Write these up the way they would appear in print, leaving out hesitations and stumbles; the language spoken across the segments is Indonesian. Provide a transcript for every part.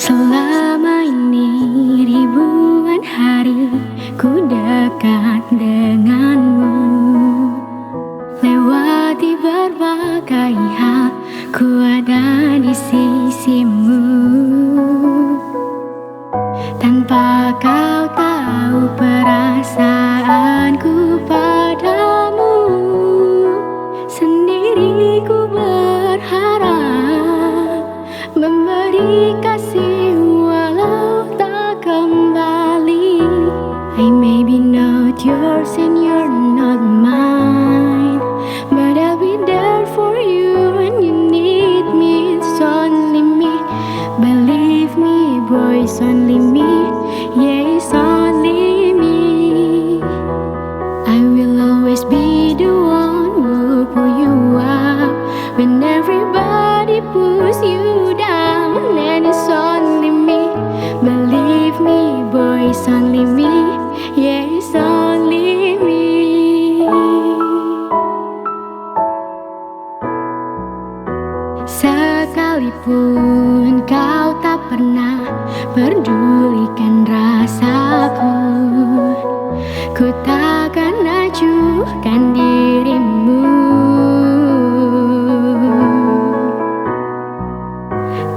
Selama ini ribuan hari ku dekat denganmu, lewati berbagai hal ku ada di sisimu. Tanpa kau tahu perasaanku padamu, sendiri ku berharap memberi kasih walau tak kembali. I may be not yours and you're not mine, but I'll be there for you when you need me. It's only me, believe me boy, it's only me. Yeah, it's only me. I will always be the one who pull you up when everybody pulls you down. And it's only me, believe me boy, it's only me. Yeah, it's only me. Sekalipun kau tak pernah pedulikan rasaku, ku takkan acuhkan dirimu.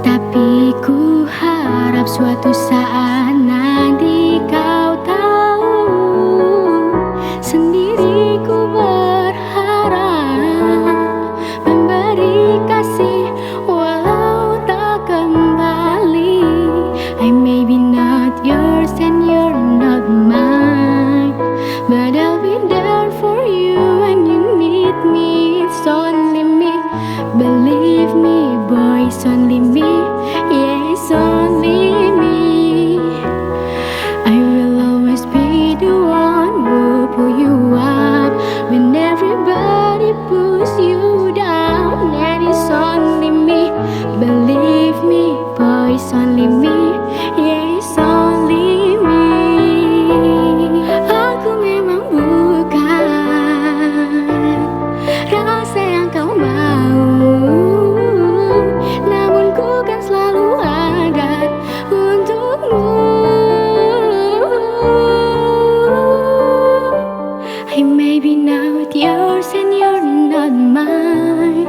Tapi ku harap suatu saat nanti kau tahu, sendiri ku berharap memberi kasih walau tak kembali. I may be not yours and you're not mine, but I'll be there for you when you need me. It's only me, believe me boy, it's only me. Yeah, it's only me. I will always be the one who pull you up when everybody pulls you down. And it's only me, believe me boy, it's only me. Yeah, it's only me. Aku memang bukan rasa yang kau mau, namun ku kan selalu ada untukmu. I may be not yours and you're not mine,